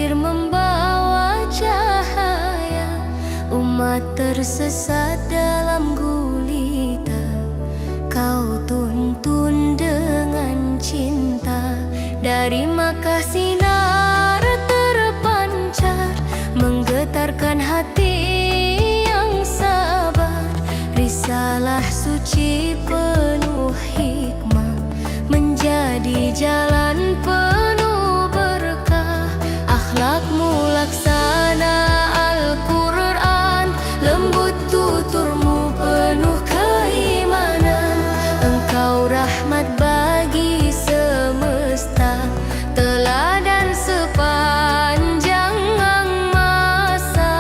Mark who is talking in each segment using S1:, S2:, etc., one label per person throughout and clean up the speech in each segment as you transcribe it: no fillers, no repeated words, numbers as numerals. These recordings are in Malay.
S1: lahir membawa cahaya. Umat tersesat dalam gulita, Kau tuntun dengan cinta. Dari Makkah sinar terpancar, menggetarkan hati yang sabar. Risalah suci penuh hikmah, menjadi jalan penuh berkah. Akhlakmu laksana Al-Quran, lembut tuturmu penuh keimanan. Engkau rahmat bagi semesta, teladan sepanjang masa.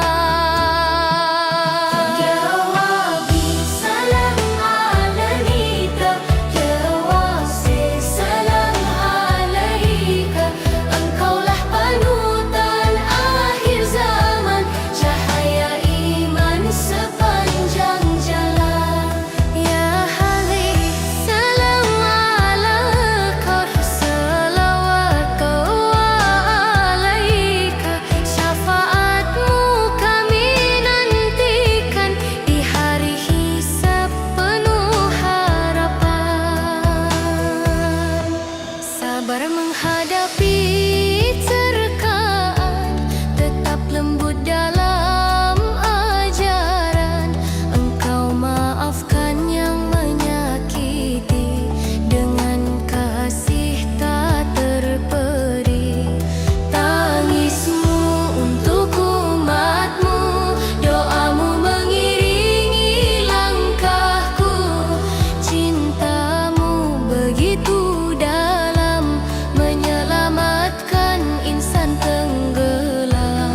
S1: Ya Rabbi salam alaika, ya Wasi salam alaika. Engkaulah panutan akhir zaman, cahaya iman sepanjang jalan. Ya Hadi salam alaika, salawat alaika. Syafaatmu kami nantikan di hari hisab penuh harapan. Sabar menghadapi terkaan, tetap lembut dalam ajaran. Engkau maafkan yang menyakiti, dengan kasih tak terperi. Tangismu untuk umatmu, doamu mengiringi langkahku. Cintamu begitu dalam, menyelamatkan insan tenggelam.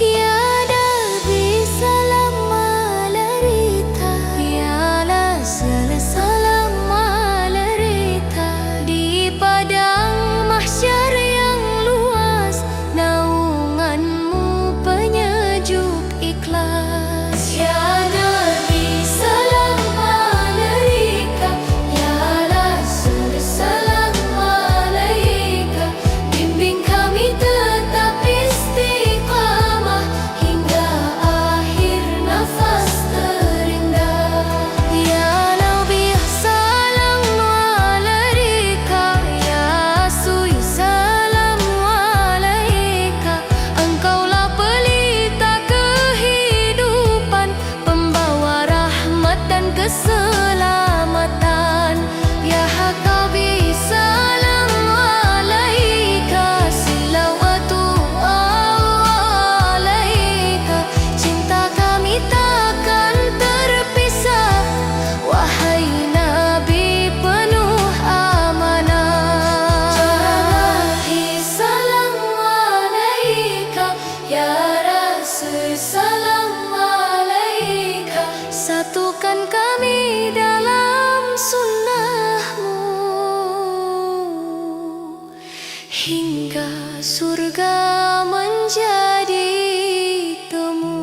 S1: Ya Nabi salam alaika, ya Rasul salam alaika. Di padang mahsyar yang luas, naunganmu penyejuk ikhlas. Ya Nabi salam alaika, ya Rasul salam alaika. Bimbing kami tetap istiqamah hingga akhir nafas terindah. Ya Nabi salam alaika, ya Sui salam alaika. Engkaulah pelita kehidupan, pembawa rahmat dan keselamatan. Ya Hakabi salam alaika, silawatu alaika. Cinta kami takkan terpisah, wahai Nabi penuh amanah. Jarahi salam alaika, ya Rasul salam alaika. Satukan kami dalam sunnahmu, hingga surga menjadi temu.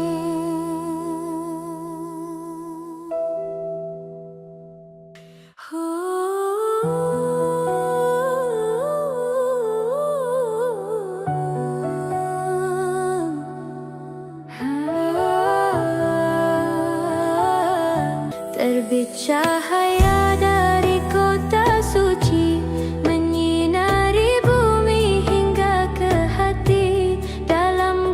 S1: Terbit cahaya dari kota suci, menyinari bumi hingga ke hati. Dalam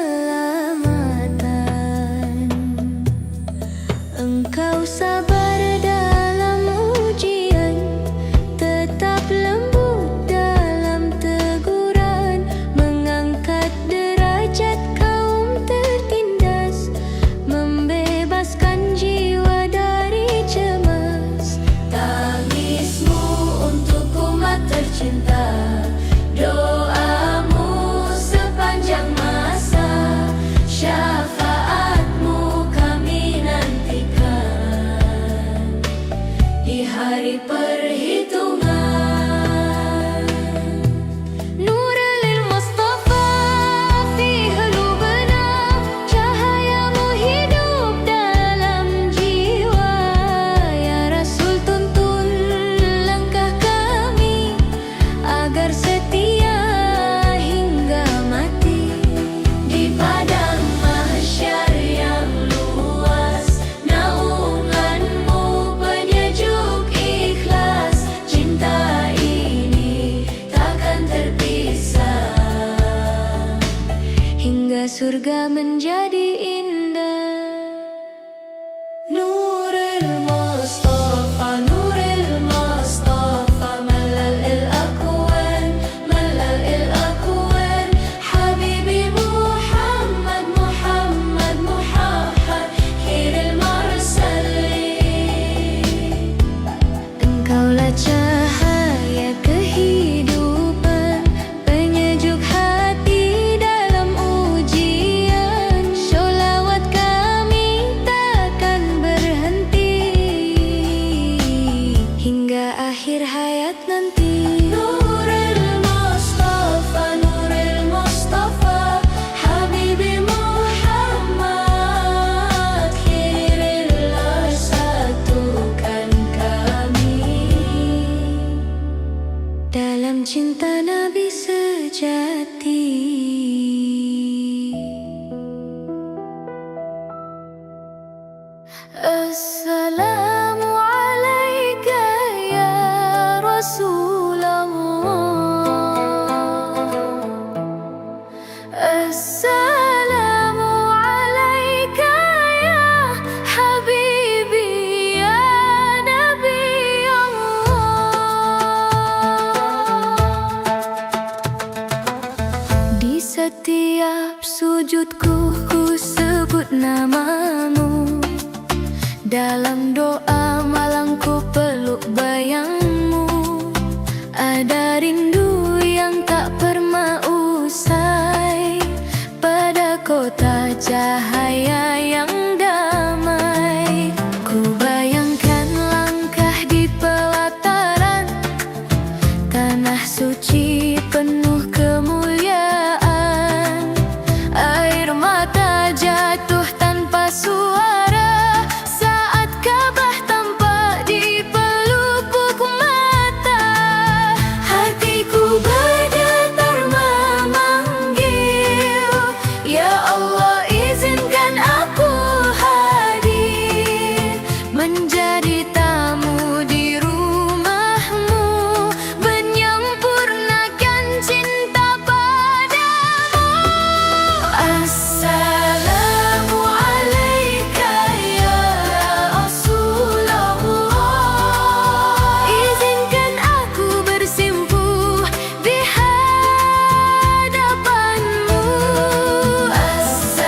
S1: keselamatan. Engkau sabar dalam ujian, tetap lembut dalam teguran, mengangkat derajat kaum tertindas, membebaskan jiwa dari cemas. Tangismu untuk umat tercinta, doamu sepanjang masa, syafaatmu kami nantikan di hari perhitungan. Nurul Mustafa fi qulubina, cahayamu hidup dalam jiwa. Ya Rasul, tuntun langkah kami agar setia hingga mati. Di padang mahsyar yang luas, naunganmu penyejuk ikhlas. Cinta ini takkan terpisah hingga surga menjadi indah. Nurul Mustafa, Nurul Mustafa, malalil akwan, malalil akwan. Habibi Muhammad, Muhammad, Muhammad, khairil mursalin. Engkaulah cahaya kehidupan, penyejuk hati dalam ujian. Sholawat kami takkan berhenti hingga akhir hayat nanti. Nurul Mustafa, Nurul Mustafa, Habibi Muhammad, khairil satukan kami dalam cinta Nabi sejati. Assalamu alayka ya Rasulullah. Assalamu alayka ya Habibi ya Nabi Allah. Di setiap sujudku ku sebut namamu, dalam doa malam ku peluk bayangmu. Ada rindu yang tak pernah usai pada kota cahaya yang damai. Ku bayangkan langkah di pelataran tanah suci penuh kemuliaan. Air mata jatuh tanpa suara saat Ka'bah tampak di pelupuk mata. Hatiku bergetar memanggil, ya Allah izinkan aku hadir, menjadi tamu di rumahmu, menyempurnakan cinta padamu. Assalamu alayka ya Rasulullah. Izinkan aku bersimpuh di hadapanmu. Assalamu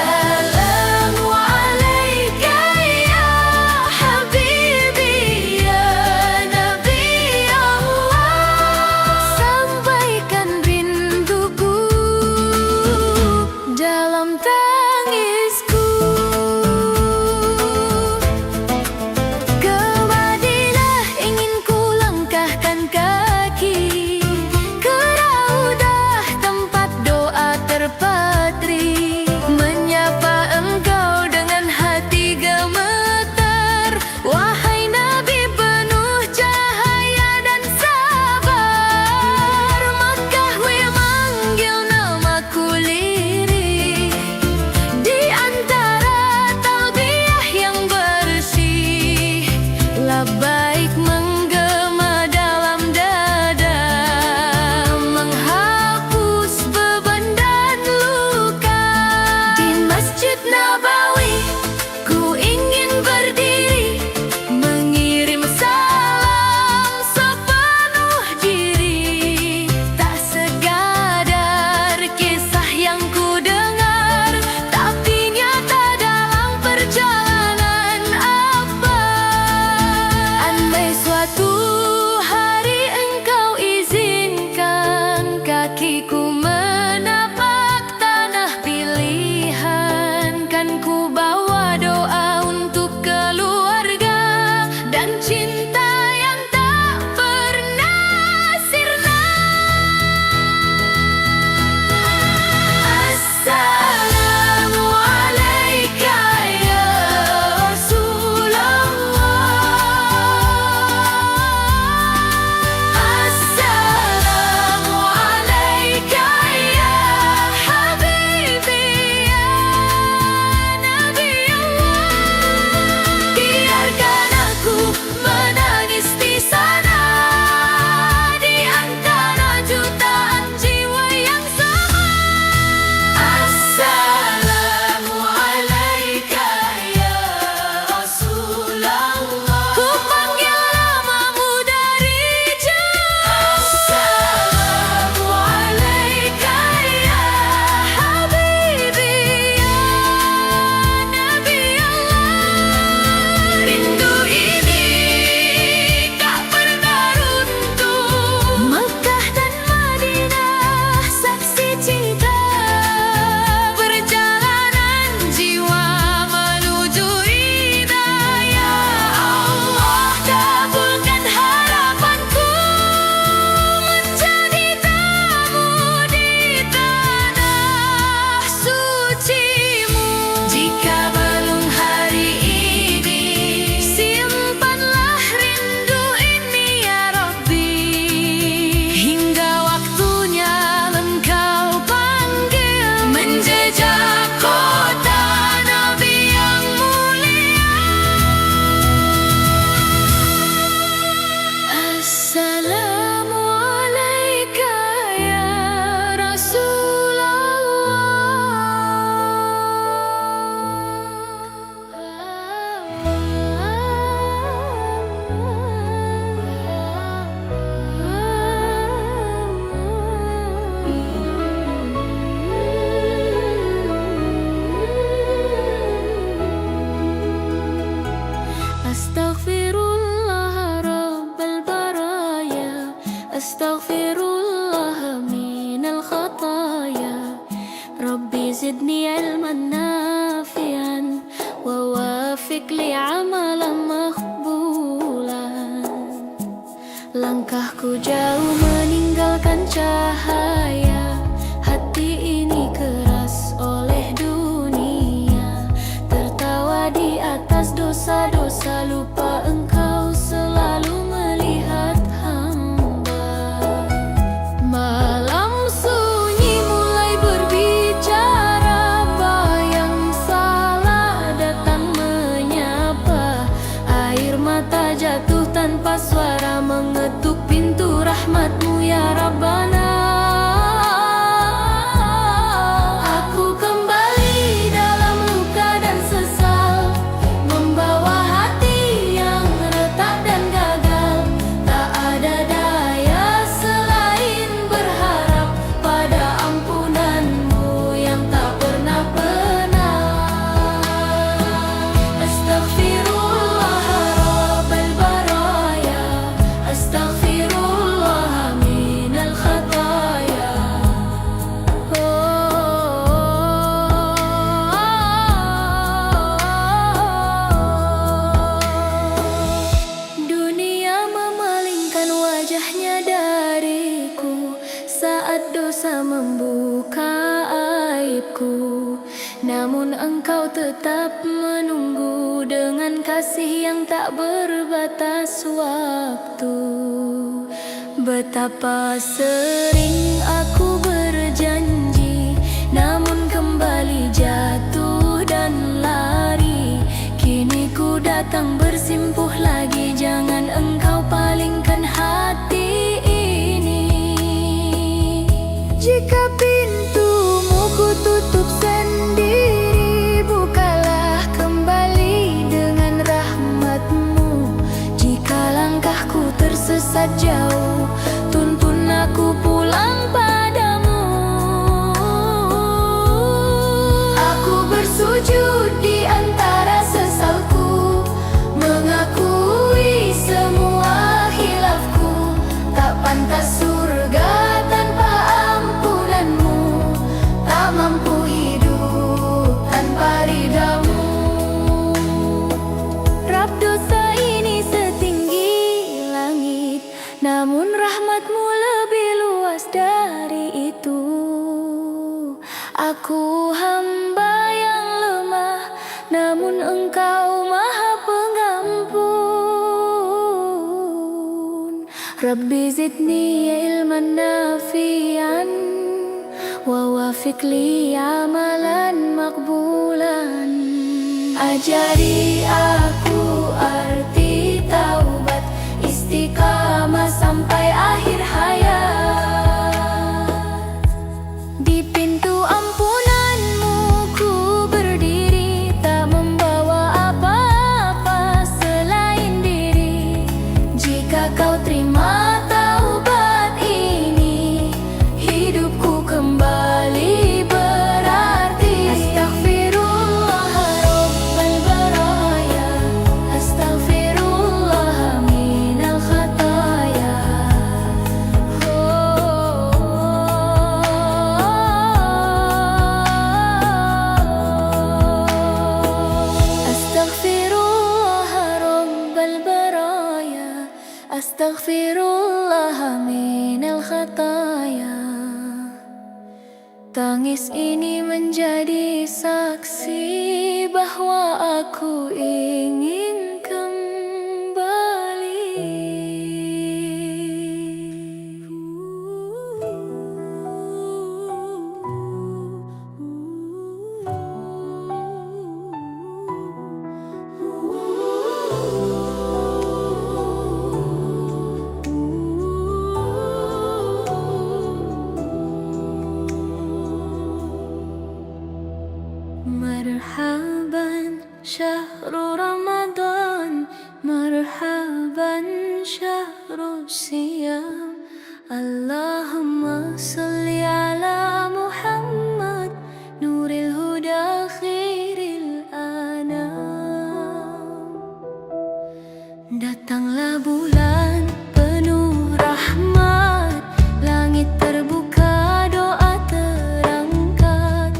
S1: mahkota Nabi yang mulia. Assalamualaikum ya Astaghfirullah rabbal baraya, astaghfirullah minal khataya. Rabbi zidni ilman nafi'an wa wafiq li amalan maqbulan. Langkahku jauh meninggalkan cahaya, hati ini keras oleh dunia. Tertawa di atas dosa-dosa, lupa engkau selalu melihat hamba. Malam sunyi mulai berbicara, apa yang salah datang menyapa. Air mata jatuh tanpa suara, mengetuk pintu rahmatmu ya Rabbana. Aku kembali dalam luka dan sesal, membawa hati yang retak dan gagal. Tak ada daya selain berharap pada ampunanmu yang tak pernah. Astaghfirullah rabbal baraya, astaghfirullah minal khataya. Dunia memalingkan wajahnya dariku saat dosa membuka aibku. Namun engkau tetap menunggu dengan kasih yang tak berbatas waktu. Betapa sering aku berjanji, namun kembali jatuh dan lari. Kini ku datang bersimpuh lagi, jangan engkau palingkan hati ini. Jika pintumu ku tutup sendiri, bukalah kembali dengan rahmatmu. Jika langkahku tersesat jauh, tuntun aku pulang padamu. Aku bersujud di antara sesalku, mengakui semua khilafku. Tak pantas surga tanpa ampunanmu, tak mampu hidup tanpa ridamu. Rab, dosa ini setinggi langit, namun rahmatmu lebih luas dari itu. Aku hamba yang lemah, namun engkau maha pengampun. Rabbi zidni ilman nafi'an wa wafiq li amalan maqbulan. Ajari aku arti taubat, istiqamah sampai akhir hayat. Di pintu ampunanmu ku berdiri, tak membawa apa-apa selain diri. Jika kau terima taubat ini, hidupku kembali berarti. Astaghfirullah rabbal baraya, astaghfirullah minal khataya. Astaghfirullah rabbal baraya, astaghfirullah minal khataya. Tangis ini menjadi saksi bahwa aku ingin kembali. Marhaban syahrul Ramadan, marhaban syahrul siyam. Allahumma salli ala Muhammad, nuril huda khairil anam. Datanglah bulan penuh rahmat, langit terbuka, doa terangkat,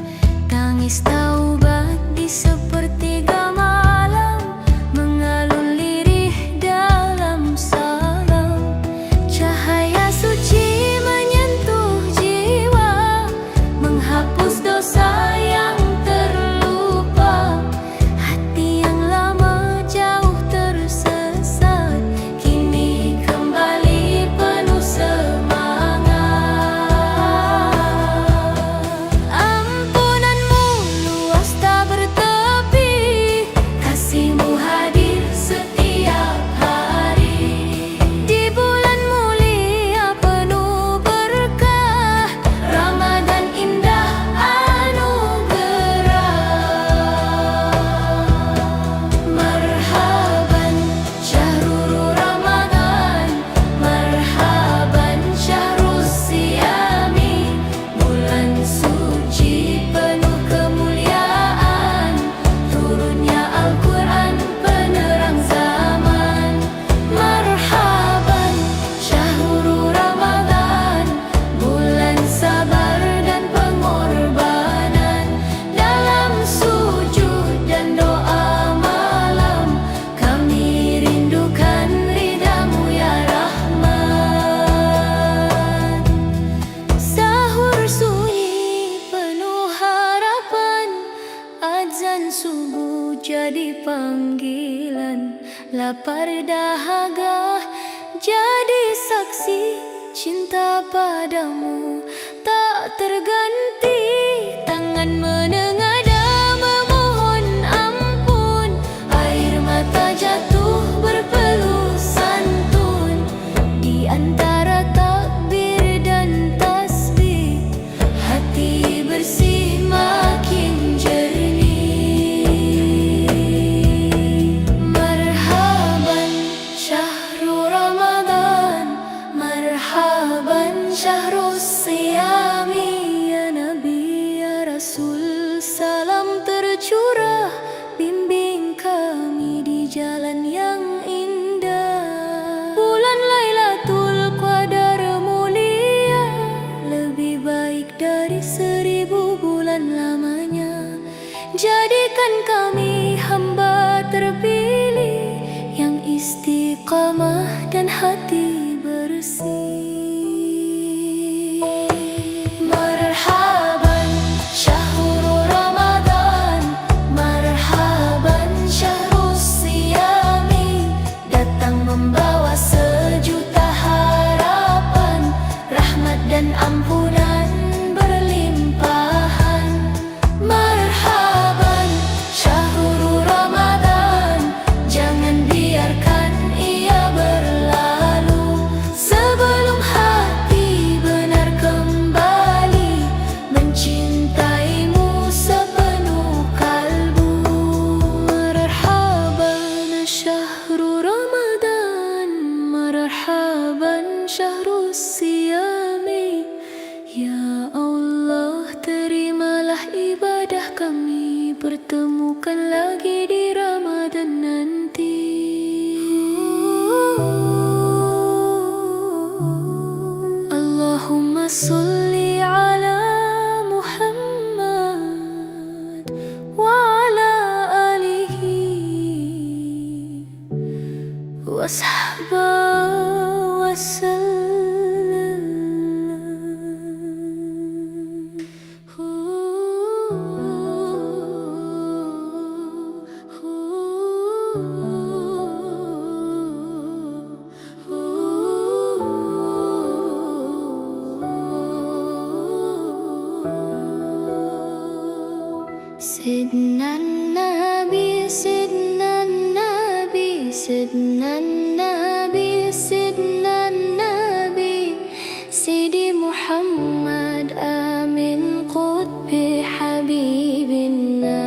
S1: tangis taubat di sepertiga malam, mengalun lirih dalam salam. Cahaya suci menyentuh jiwa, menghapus dosa yang terlupa. Hati yang lama jauh tersesat, kini kembali penuh semangat. Ampunanmu luas tak bertepi, kasihmu hadir setiap hari. Di bulan mulia penuh berkah, Ramadan indah anugerah. Marhaban syahrul Ramadan, marhaban syahrul siyami. Bulan suci penuh kemuliaan, turunnya Al-Quran penerang zaman. Marhaban syahrul Ramadan, bulan sabar dan pengorbanan. Dalam sujud dan doa malam, kami rindukan ridhamu ya Rahman. Sahur sunyi penuh harapan, azan subuh jadi panggilan. Lapar dahaga jadi saksi, cinta padamu tak terganti. Tangan menengadah memohon ampun, air mata jatuh berpeluh santun. Di antara takbir dan tasbih, hati bersih makin jernih. Marhaban syahrul Ramadan, marhaban syahrul siyami. Ya Nabi ya Rasul, salam tercurah, bimbing kami di jalan yang indah. Bulan Lailatul Qadar mulia, lebih baik dari 1000 bulan lamanya. Jadikan kami hamba terpilih, yang istiqamah dan hati bersih. Marhaban syahrul Ramadan, marhaban syahrul siyami. Datang membawa sejuta harapan, rahmat dan ampunan berlimpahan. Marhaban syahrul Ramadan, jangan biarkan ia berlalu sebelum hati benar kembali mencintaimu sepenuh kalbu. Marhaban syahrul Ramadan, marhaban syahrul siyami. Ya Allah, terimalah ibadah kami, pertemukan lagi di Ramadan nanti. Allahumma salli ala Muhammad wa ala alihi wa sahbihi wa sallam. Sidna Nabi, Sidna Nabi, Sidna Nabi, Sidna Nabi, Sidi Muhammad Amin Qutbi Habibina.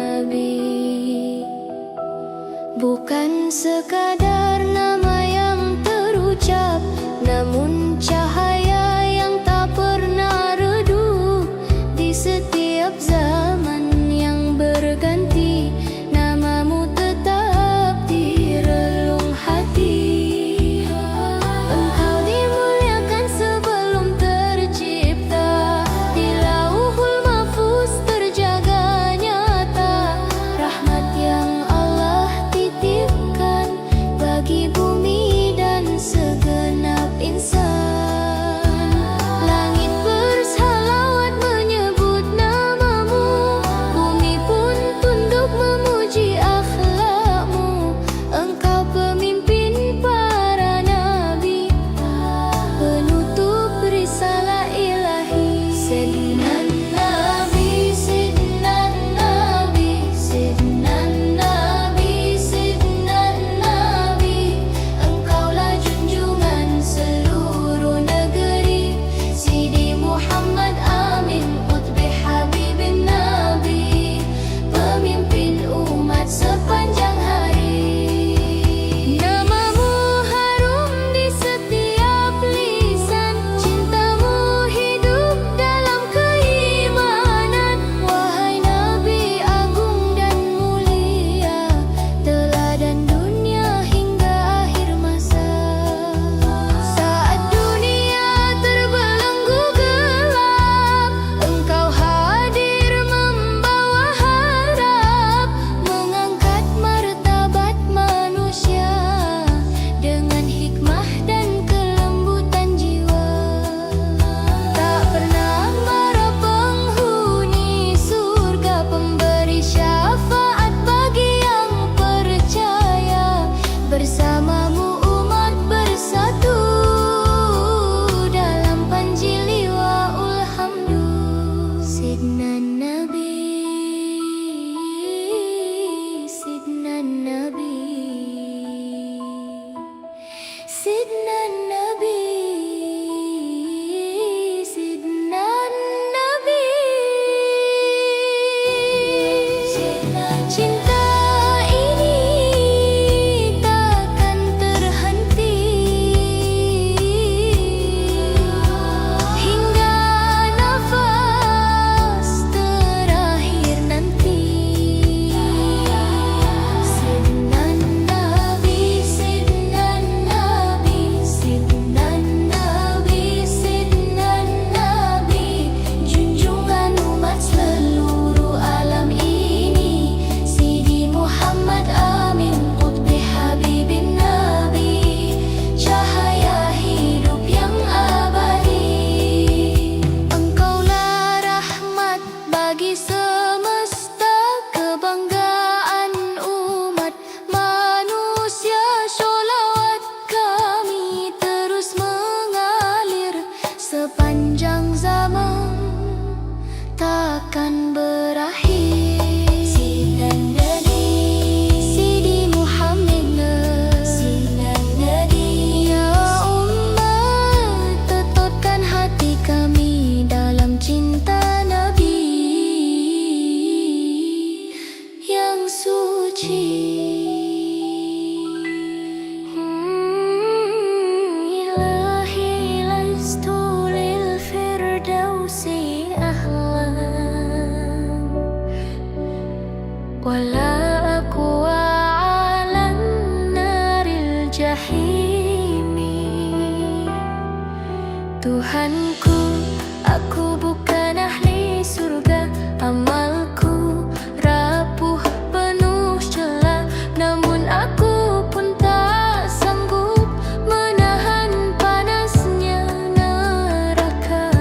S1: suci. Ilahi lastu lil firdausi ahlan, wala aqwa alan naril jahimi. Tuhanku, aku bukan ahli surga, amalku rapuh penuh celah, namun aku pun tak sanggup menahan panasnya neraka.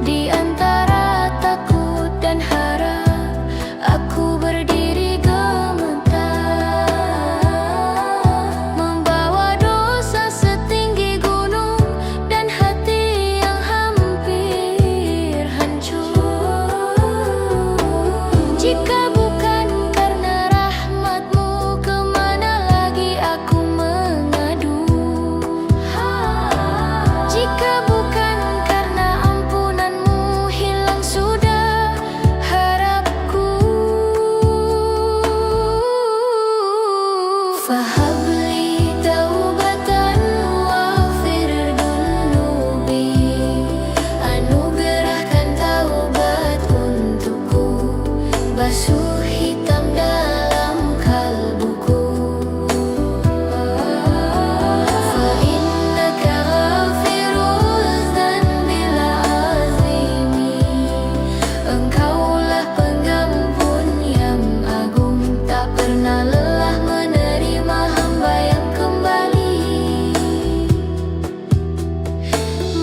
S1: Di antara takut dan harap, aku berdiri gemetar, membawa dosa setinggi gunung dan hati yang hampir hancur. Jika bukan karena rahmat-Mu, kemana lagi aku mengadu? Jika bukan karena ampunan-Mu, hilang sudah harapku. Fahabli taubatan waghfir dunubi, anugerahkan taubat untukku, basuh hitam dalam kalbuku. Fa innaka ghafirul dzanbil azimi, Engkaulah pengampun yang agung, tak pernah lelah menerima hamba yang kembali.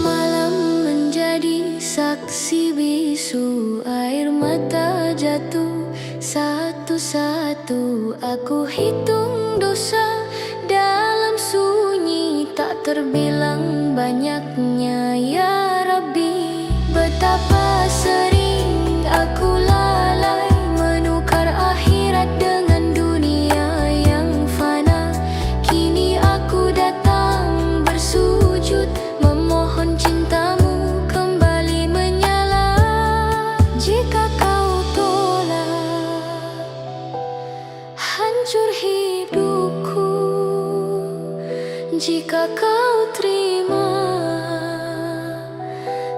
S1: Malam menjadi saksi bisu, air mata jatuh satu-satu. Aku hitung dosa dalam sunyi, tak terbilang banyaknya ya Rabbi. Betapa sering aku lalai menukar akhirat dengan dunia yang fana. Kini aku datang bersujud, memohon cinta-Mu kembali menyala. Jika Kau tolak, hancur hidupku. Jika Kau terima,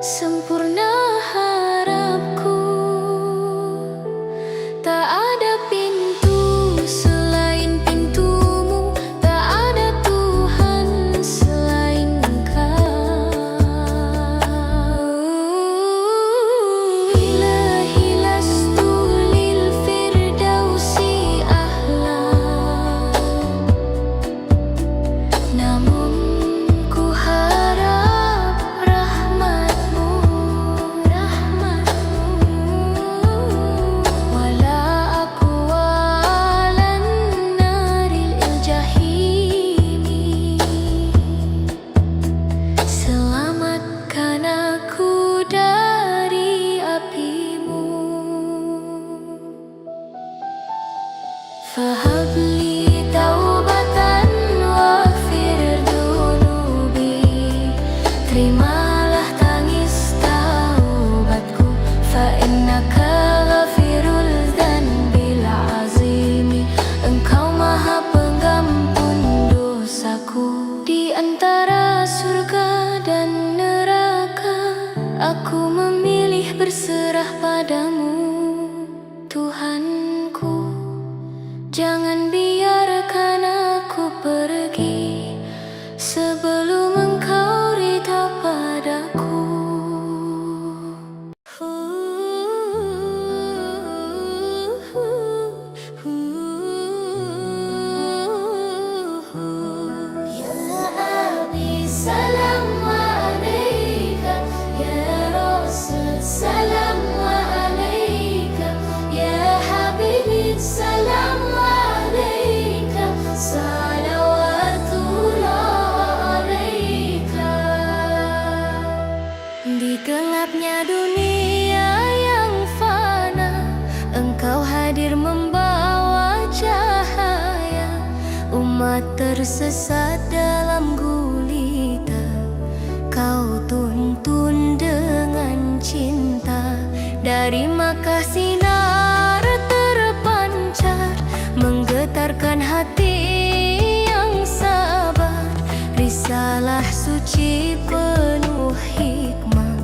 S1: sempurna harapku. Tak ada pintu selain pintu-Mu, tak ada Tuhan selain Engkau. Ilahi lastu lil firdausi ahlan, namun ku harap rahmat-Mu, wala aqwa alan naril jahimi. Selamatkan aku dari api-Mu. Fahabli taubatan waghfir dunubi, terimalah tangis taubatku. Fa innaka ghafirul dzanbil azimi, Engkau maha pengampun dosaku. Di antara surga dan neraka, aku memilih berserah padamu. Tuhanku, jangan biarkan aku pergi sebelum Engkau ridha padaku. Ya Abi, salam alaika, ya Rasul, salam alaika, ya Habibi, salam alaika, salawatullah alaika. Di gelapnya dunia yang fana, Engkau hadir membawa cahaya. Umat tersesat dalam gulita, Kau tuntun dengan cinta. Dari Makkah sinar terpancar, suci penuh hikmah,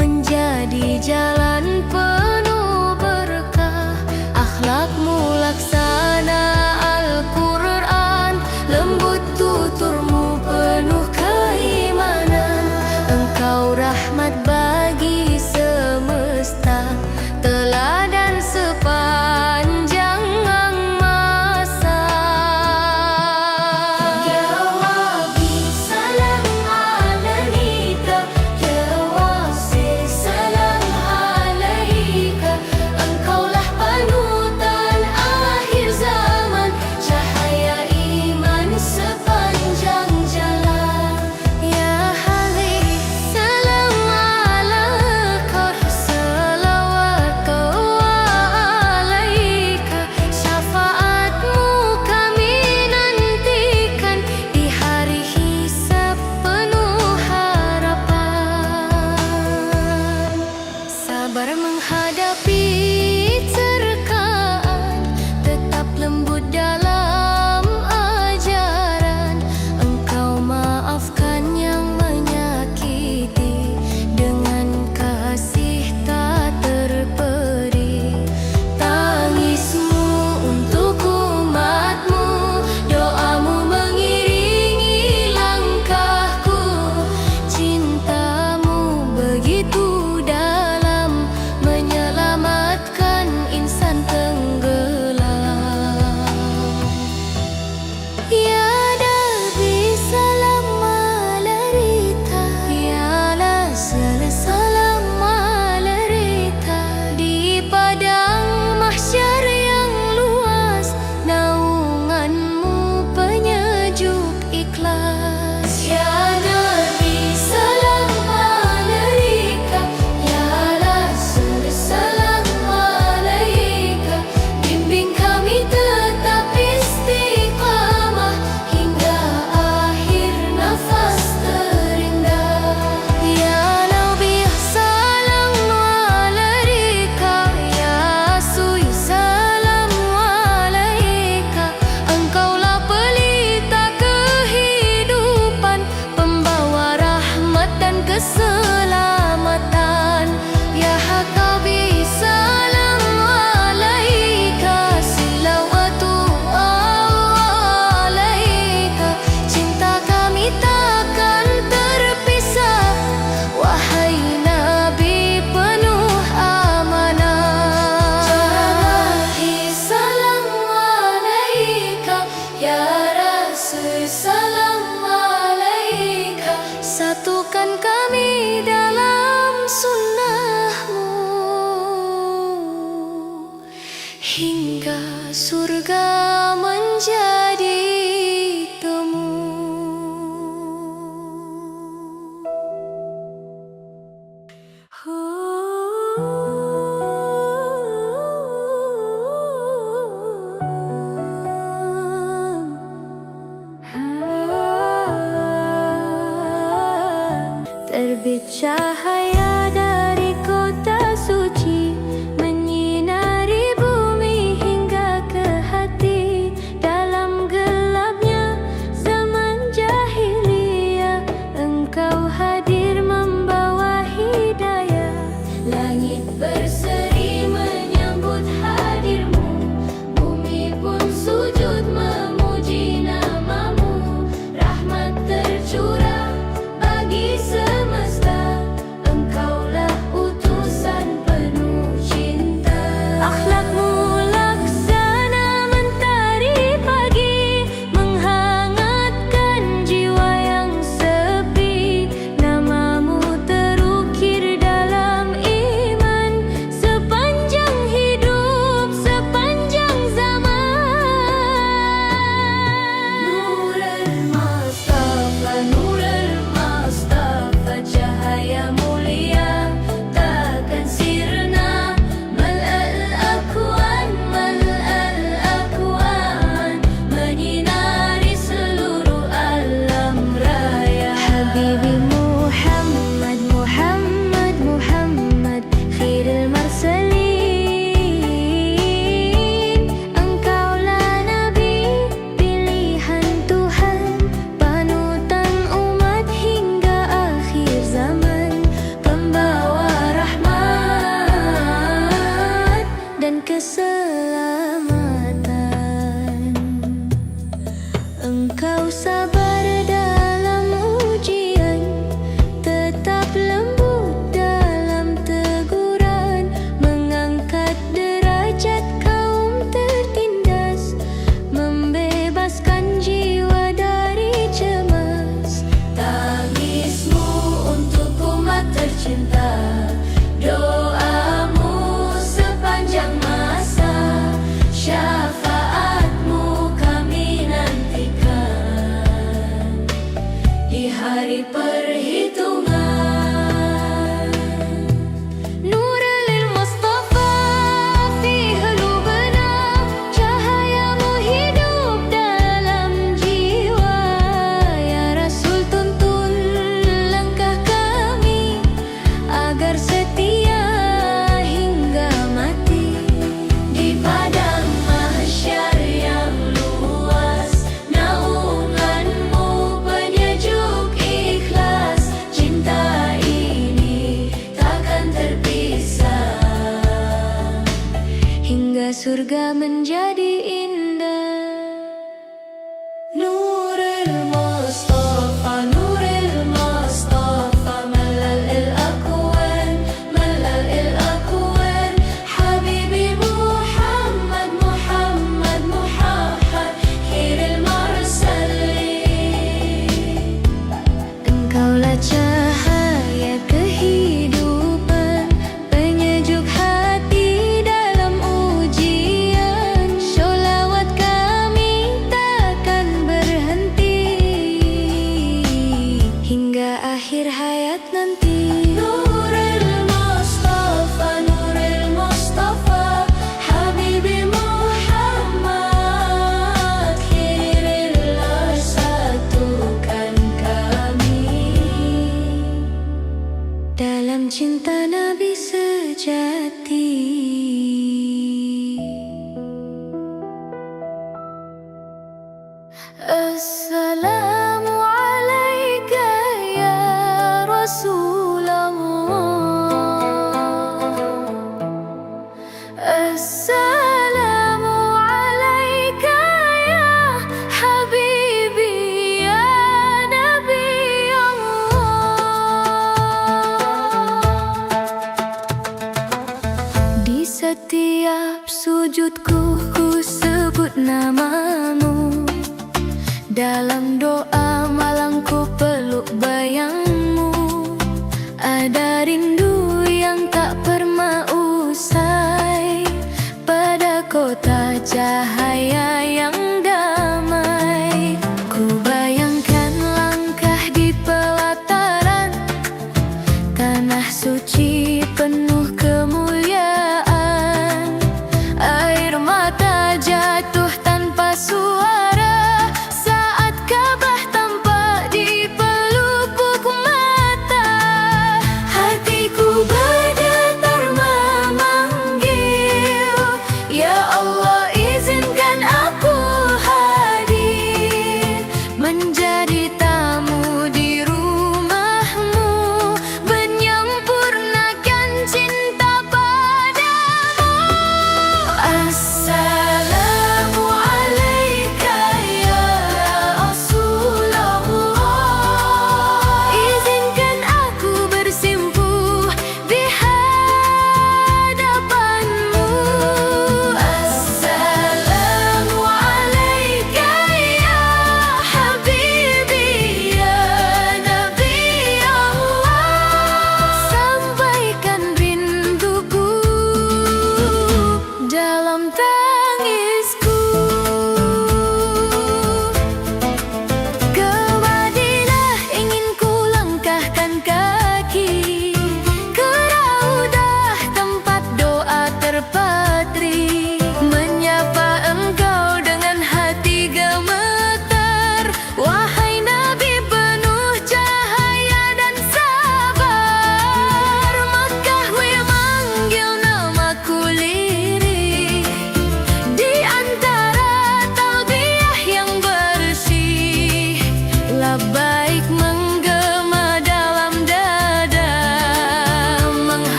S1: menjadi jalan penuh berkah. Akhlakmu laksana Al-Quran, lembut tuturmu penuh keimanan. Engkau rahmat bagi semesta, teladan sepanjang masa. Ya Rabbi salam alaika, ya Wasi salam alaika. Engkaulah panutan akhir zaman, cahaya iman sepanjang jalan. Ya Hadi salam alaika, salawat alaika. Syafaatmu kami nantikan di hari hisab penuh harapan. Sabar menghadapi terkaan, tetap lembut dalam ajaran. Engkau maafkan yang menyakiti, dengan kasih tak terperi. Tangismu untuk umatmu, doamu mengiringi langkahku. Cintamu begitu dalam, menyelamatkan insan tenggelam. Ya Nabi salam alaika, ya Rasul salam alaika. Di padang mahsyar yang luas, naunganmu penyejuk ikhlas. Ya Nabi salam alaika, ya Rasul salam alaika. Bimbing kami tetap istiqamah hingga akhir nafas terindah. Ya Nabi salam alaika, ya Rasul salam alaika. Engkaulah pelita kehidupan, pembawa rahmat dan keselamatan. Ya Hakabi salam alaika, silawatu alaika. Cinta kami takkan terpisah, wahai Nabi penuh amanah. Jalahi salam alaika, ya Rasul salam alaika. Satukan kami dalam sunnahmu, hingga surga menjadi temu. Terbit cahaya dari kota suci, menyinari bumi hingga ke hati. Dalam gelapnya zaman jahiliyah, engkau hadir membawa hidayah. Langit berseri menyambut hadirmu, bumi pun sujud memuji namamu. Rahmat tercurah bagi semesta, bagi perhitungan. Nurul Mustafa fi qulubina, cahayamu hidup dalam jiwa. Ya Rasul, tuntun langkah kami agar setia hingga mati. Di padang mahsyar yang luas, naunganmu penyejuk ikhlas. Cinta ini takkan terpisah hingga surga menjadi indah. Nurul Mustafa, Nurul Mustafa, malalil akwan, malalil akwan. Habibi Muhammad, Muhammad, Muhammad, khairil mursalin. Engkaulah cahaya kehidupan, penyejuk hati dalam ujian. Sholawat kami takkan berhenti hingga akhir hayat nanti. Nurul Mustafa, Nurul Mustafa, Habibi Muhammad, khairil satukan kami dalam cinta Nabi sejati. Assalamu alaika ya Rasulullah. Assalamu alaika ya Habibi ya Nabi Allah. Di setiap sujudku ku sebut namamu, dalam doa malam ku peluk bayangmu. Ada rindu yang tak pernah usai pada kota cahaya yang damai. Ku bayangkan langkah di pelataran tanah suci penuh kemuliaan. Air mata jatuh tanpa suara saat Ka'bah tampak di pelupuk mata. Hatiku bergetar memanggil, ya Allah izinkan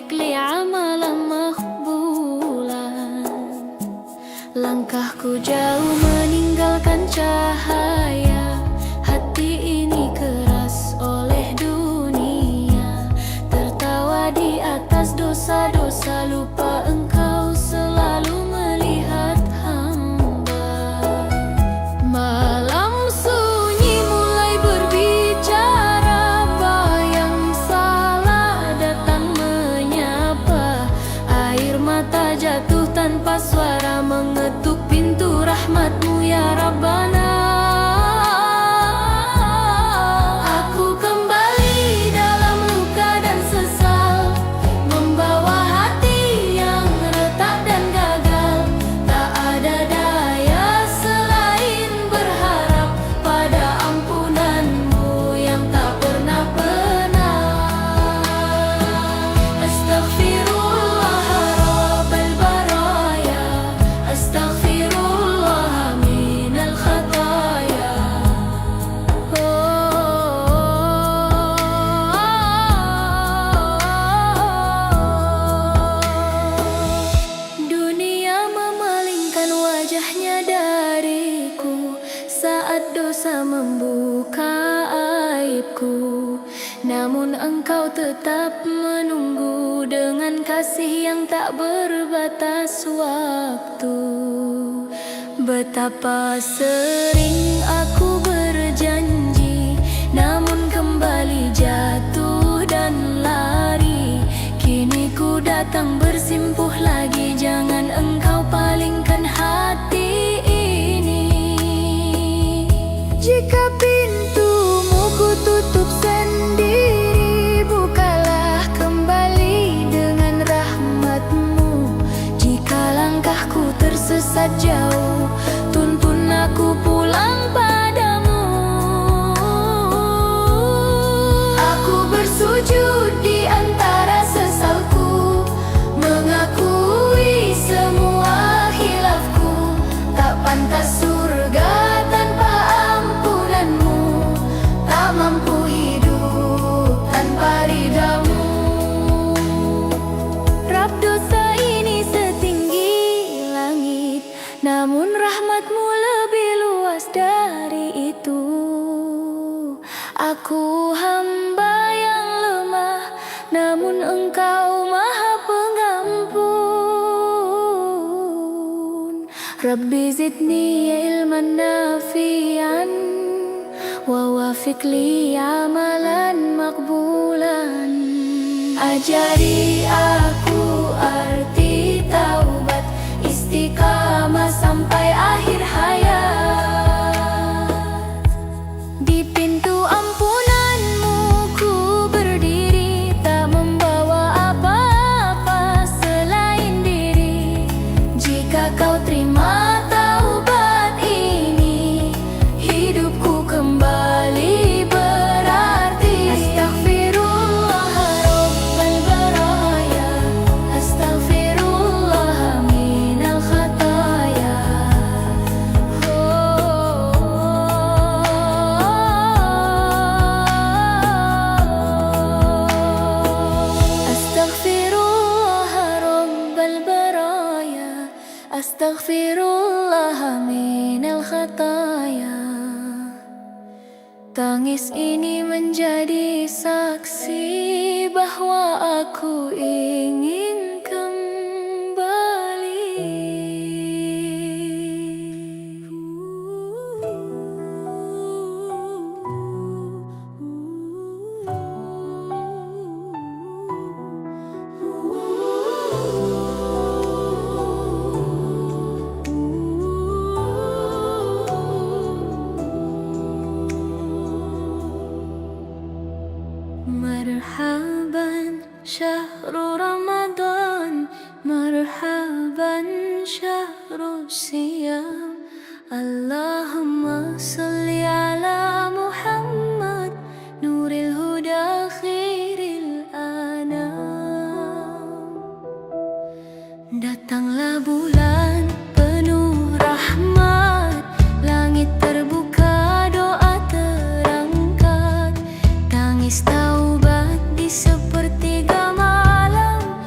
S1: ووفق لي عملا مقبولا. Langkahku jauh meninggalkan cahaya, hati ini keras oleh dunia. Tertawa di atas dosa-dosa, lupa engkau selalu melihat hamba. Malam sunyi mulai berbicara, apa yang salah datang menyapa. Air mata jatuh tanpa suara, mengetuk pintu rahmatmu ya Rabbana. Aku kembali dalam luka dan sesal, membawa hati yang retak dan gagal. Tak ada daya selain berharap pada ampunanmu yang tak pernah. Astaghfirullah Rabbal baraya, astaghfirullah minal khataya. Dunia memalingkan wajahnya dariku saat dosa membuka aibku. Namun engkau tetap menunggu dengan kasih yang tak berbatas waktu. Betapa sering aku berjanji, namun kembali jatuh dan lari. Kini ku datang bersimpuh lagi, jangan engkau palingkan hati ini. Jika pintumu ku tutup sendiri, bukalah kembali dengan rahmatmu. Jika langkahku tersesat jauh, tuntun aku pulang padamu. Aku bersujud di antara sesalku, mengakui semua khilafku. Tak pantas surga tanpa ampunanmu, tak mampu hidup tanpa ridamu. Rab, dosa ini setinggi langit, namun rahmatmu lebih luas dari itu. Aku hamba yang lemah, namun engkau maha pengampun. Rabbi zidni ilman nafi'an, wa wafiq li amalan makbulan. Ajari aku arti taubat, istiqamah sampai akhir hayat. Di pintu ampunanmu ku berdiri, tak membawa apa-apa selain diri. Jika kau terima taubat ini, hidupku kembali berarti. Astaghfirullah Rabbal baraya, astaghfirullah minal khataya. Astaghfirullah Rabbal baraya, astaghfirullah minal khataya. Tangis ini menjadi saksi bahwa aku ingin kembali. Marhaban syahru Ramadan, marhaban syahru siyam. Allahumma salli ala Muhammad, nuril huda khairil anam. Datanglah bulan penuh rahmat, langit terbuka, doa terangkat. Tangis taubat di sepertiga malam,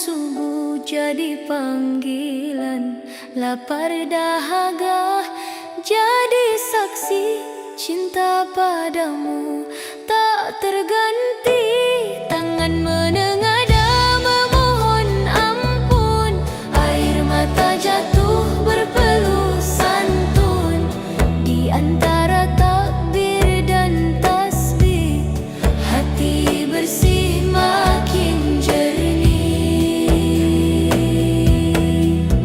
S1: subuh jadi panggilan, lapar dahaga jadi saksi, cinta padamu tak terganti. Tangan menengadah memohon ampun, air mata jatuh berpeluh santun. Di antara takbir dan tasbih, hati bersih makin jernih.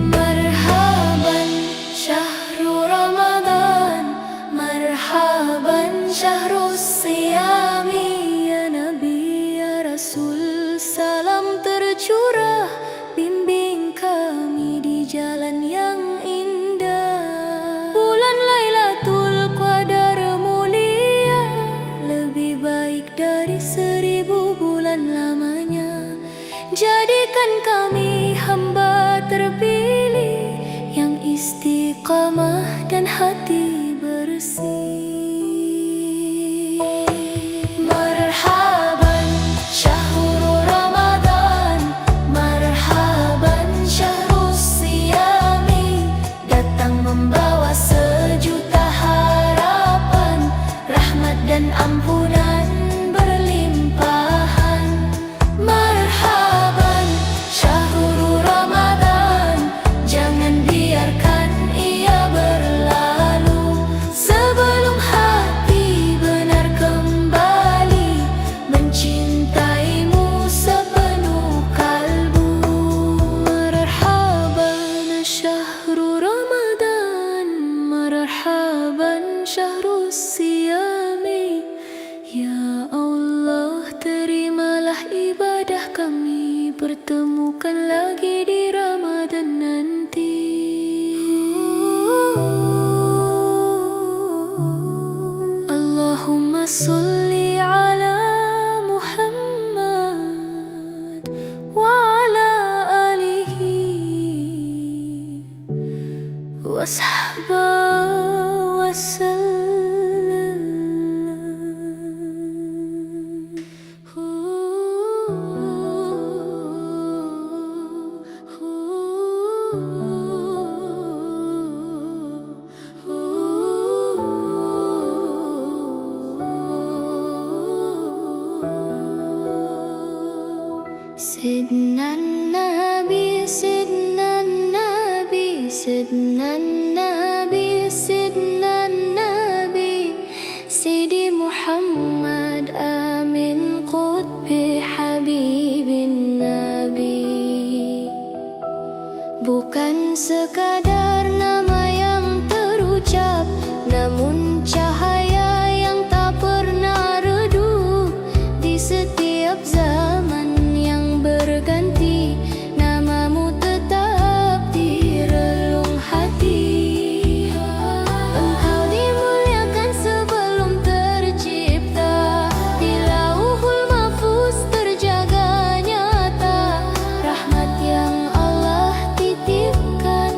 S1: Marhaban syahrul Ramadan, marhaban syahrul siyami. Ya Nabi ya Rasul, salam tercurah, bimbing kami di jalan yang indah. Bulan Lailatul Qadar mulia, lebih baik dari 1000 bulan lamanya. Jadikan kami hamba terpilih yang istiqamah dan hati bersih. Marhaban syahrul Ramadan, marhaban syahrul siyami. Datang membawa sejuta harapan, rahmat dan ampunan berlimpahan. Marhaban syahrul Ramadan, jangan biarkan ia berlalu sebelum hati benar kembali mencintaimu sepenuh kalbu. Marhaban syahrul Ramadan, marhaban syahrul siyami. Ya Allah, terimalah ibadah kami, pertemukan lagi di Ramadan nanti. Allahumma sholli ala Muhammad wa ala alihi wa sahbihi wa sallam. Sidna Nabi, Sidna Nabi, Sidna Nabi, Sidna Nabi, Sidi Muhammad Amin Qutbi Habibin Nabi. Bukan sekadar nama yang terucap, namun cahaya yang tak pernah redup. Di setiap zaman yang berganti, namamu tetap di relung hati. Engkau dimuliakan sebelum tercipta, di lauhul mahfuz terjaga nyata. Rahmat yang Allah titipkan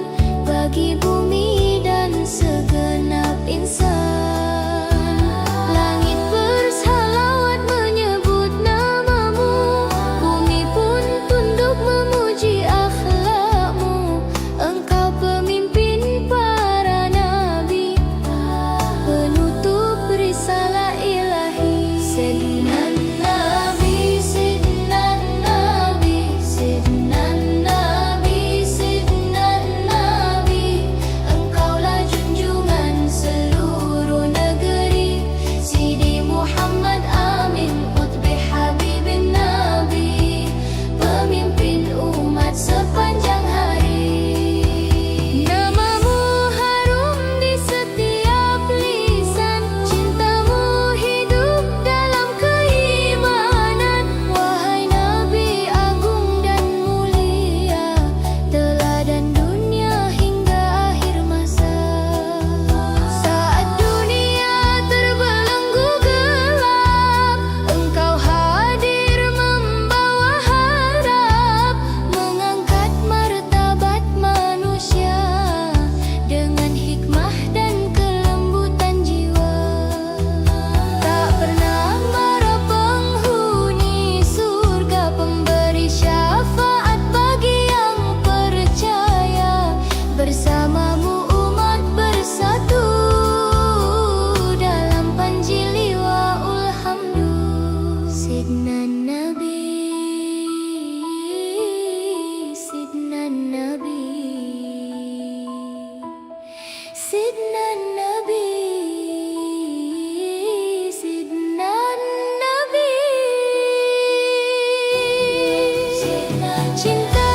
S1: Cinta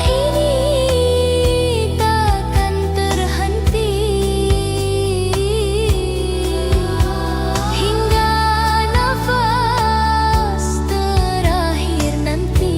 S1: ini takkan terhenti hingga nafas terakhir nanti.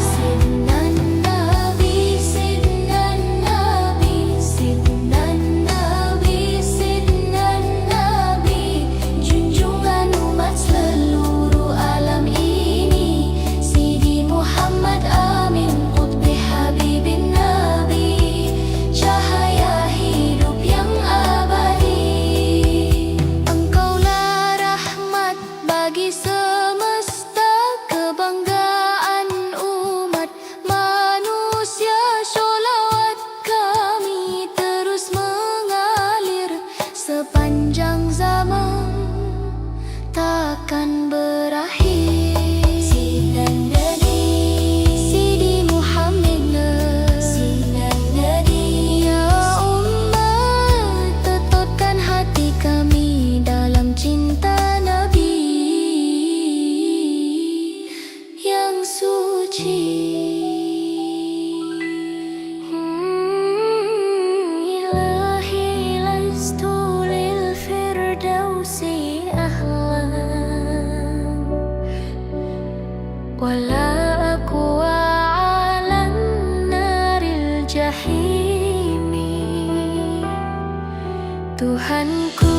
S1: Sidnan Nabi, Sidnan Nabi, Sidnan Nabi, Sidnan Nabi, junjungan umat seluruh alam ini. Sidi Muhammad Amin, Qutbi Habibin Nabi, cahaya hidup yang abadi. Engkaulah rahmat bagi semesta, kebanggaan umat manusia. Sholawat kami terus mengalir sepanjang zaman, takkan berakhir. Sidnan Nabi, Sidi Muhammad, Sidnan Nabi. Ya umat, tetapkan hati kami dalam cinta Nabi yang suci. Ilahi lastu lil firdausi ahlan, wala aqwa alan naril jahimi. Tuhanku,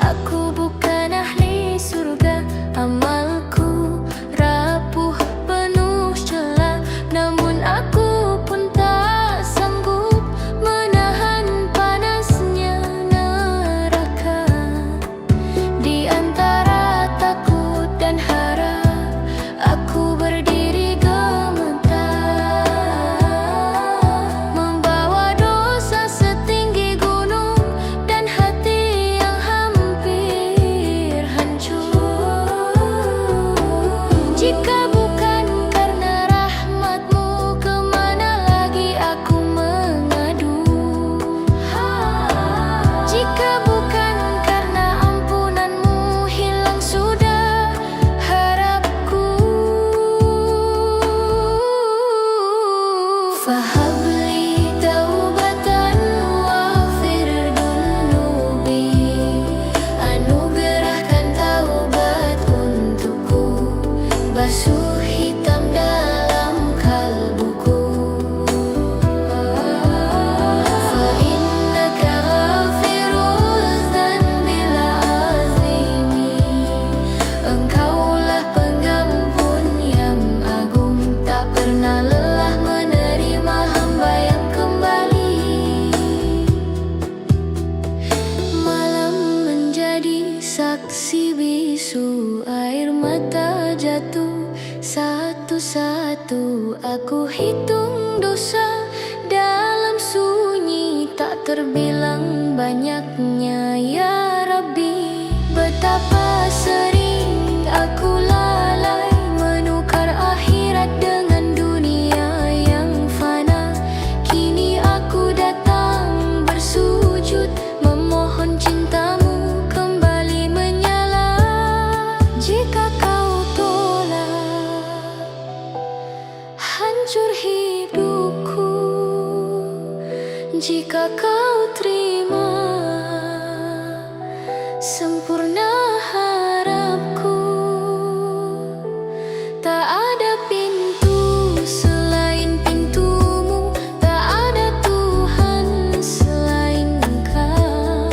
S1: aku bukan ahli surga, amalku rapuh penuh celah, namun aku pun tak sanggup menahan panasnya neraka. Di antara takut dan harap, aku berdiri gemetar, membawa dosa setinggi gunung dan hati yang hampir hancur. Jika bukan karena rahmatmu, kemana lagi aku mengadu? Jika bukan karena ampunanmu, hilang sudah harapku. Fahabli taubatan waghfir dunubi, anugerahkan taubat untukku, basuh hitam dalam kalbuku. Fa innaka ghafirul dzanbil azimi, engkaulah pengampun yang agung, tak pernah lelah menerima hamba yang kembali. Malam menjadi saksi bisu, air mata jatuh satu-satu. Aku hitung dosa dalam sunyi, tak terbilang banyaknya ya Rabbi. Betapa sering aku lalai menukar akhirat dengan dunia yang fana. Kini aku datang bersujud, memohon cintamu kembali menyala. Jika kau tolak, hancur hidupku. Jika kau terima, sempurna harapku. Tak ada pintu selain pintumu, tak ada Tuhan selain Engkau.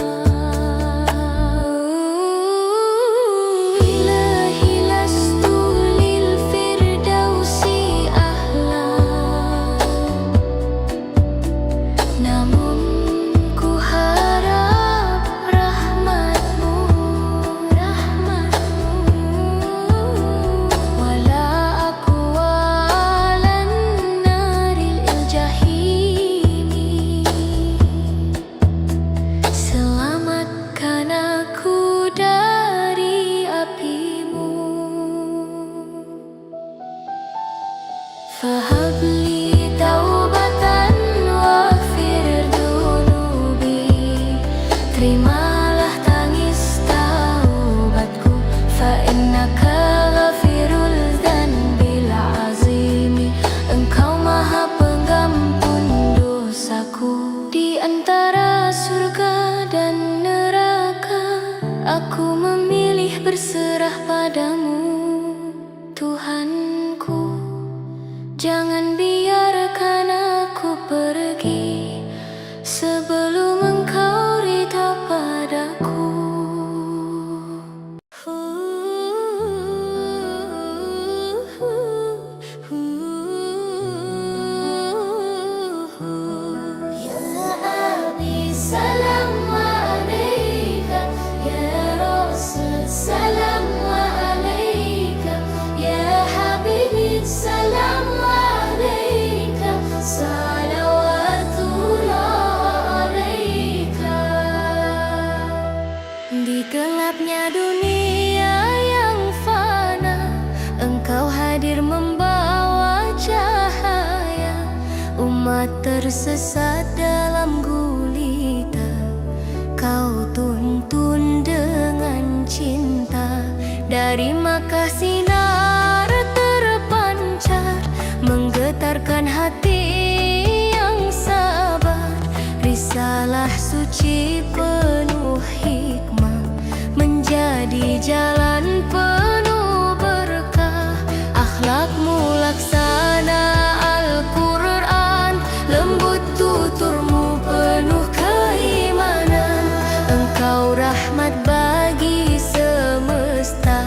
S1: Ilahi lastu lil firdausi ahlan, namun ku harap rahmatmu, wala aqwa alan naril jahimi. Selamatkan aku dari apimu. Fahabli taubatan waghfir dunubi, terimalah tangis taubatku. Fa innaka ghafirul dzanbil berserah padamu, Tuhanku. Jangan biarkan aku pergi sebelum Engkau ridha padaku. Ya Abi, salam alaika. Ya Rasul, salam alaika. Ya Habibi, salam alaika. Salawatullah alaika. Di gelapnya dunia yang fana, Engkau hadir membawa cahaya. Umat tersesat dalam gulita, Kau tuntun dengan cinta. Dari Makkah sinar terpancar, menggetarkan hati yang sabar. Risalah suci penuh hikmah, menjadi jalan penuh berkah. Akhlakmu laksana Al-Quran, lembut tuturmu penuh keimanan. Engkau rahmat bagi semesta,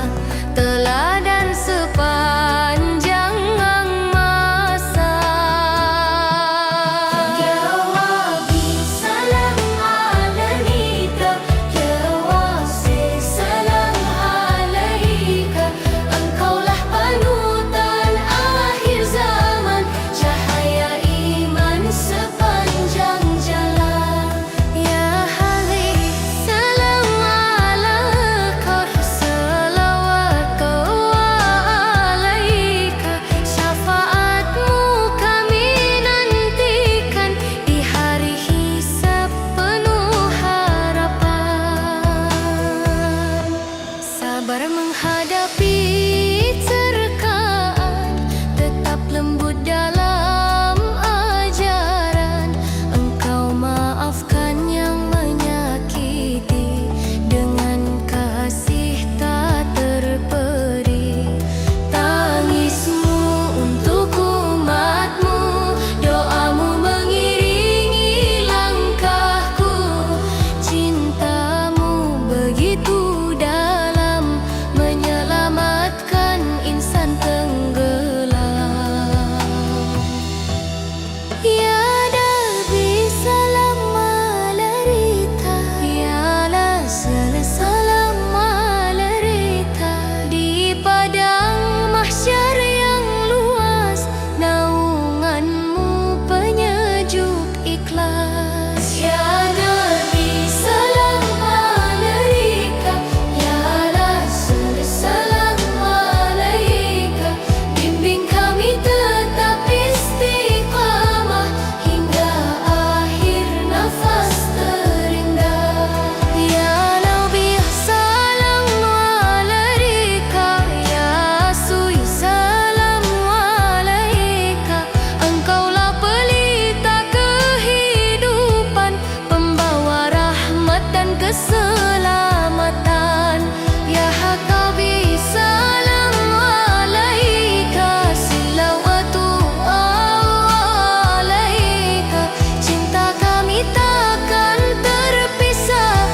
S1: teladan sepanjang masa. Ya Rabbi, salam alaika. Ya Wasi, salam alaika. Engkaulah panutan akhir zaman, cahaya iman sepanjang jalan. Ya Hadi, salam alaika. Salawatullah alaika. Syafaatmu kami nantikan di hari hisab penuh harapan. Sabar menghadapi terkaan, tetap lembut dalam ajaran. Engkau maafkan yang menyakiti, dengan kasih tak terperi. Tangismu untuk umatmu, doamu mengiringi langkahku. Cintamu begitu dalam, menyelamatkan insan tenggelam. Ya Nabi, salam alaika. Ya Rasul, salam alaika. Di padang mahsyar yang luas, naunganmu penyejuk ikhlas. Ya Nabi, salam alaika. Ya Rasul, salam alaika. Bimbing kami tetap istiqamah hingga akhir nafas terindah. Ya Nabi, salam alaika. Ya Sui, salam alaika. Engkaulah pelita kehidupan, pembawa rahmat dan keselamatan. Ya Hakabi, salam alaika. Silawatullah alaika. Cinta kami takkan terpisah,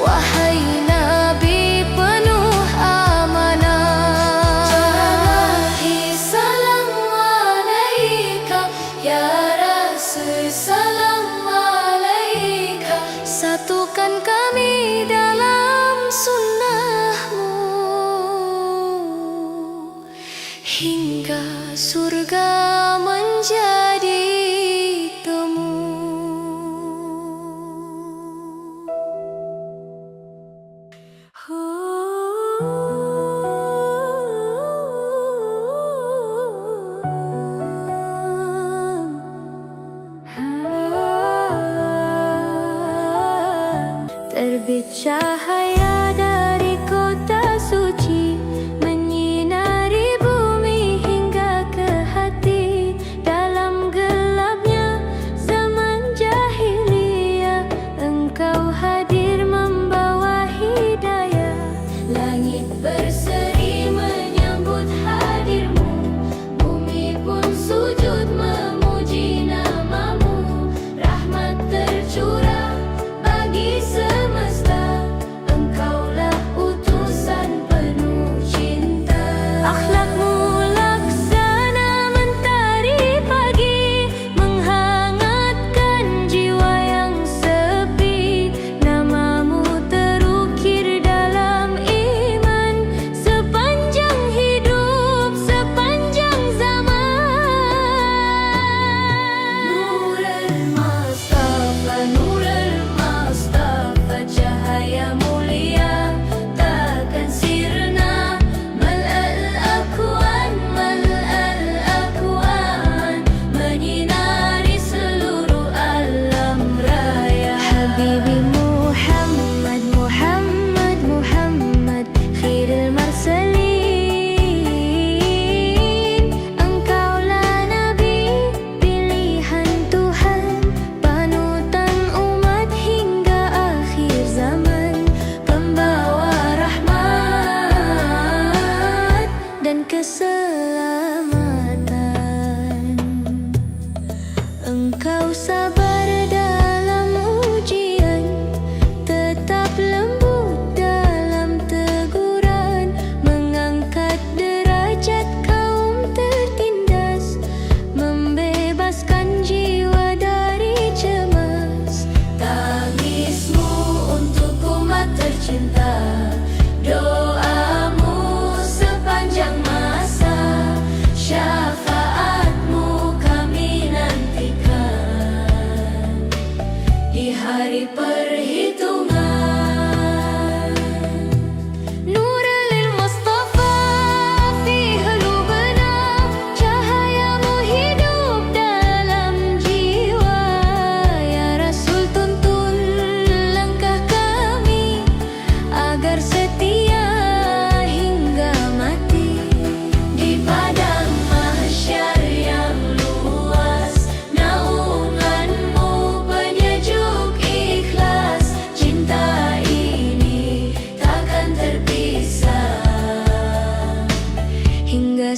S1: wahai Nabi penuh amanah. Jalahi, salam alaika. Ya Rasul, salam alaika. Satukan kami dalam sunnahmu hingga surga menjadi temu. Terbit cahaya dari kota suci, menyinari bumi hingga ke hati. Dalam gelapnya zaman jahiliyah, Engkau hadir membawa hidayah. Langit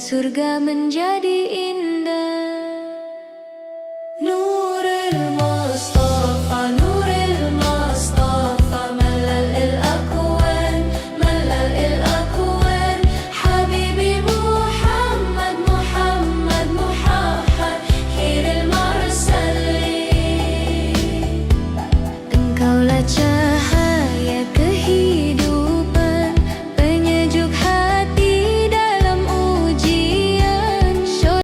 S1: surga menjadi indah.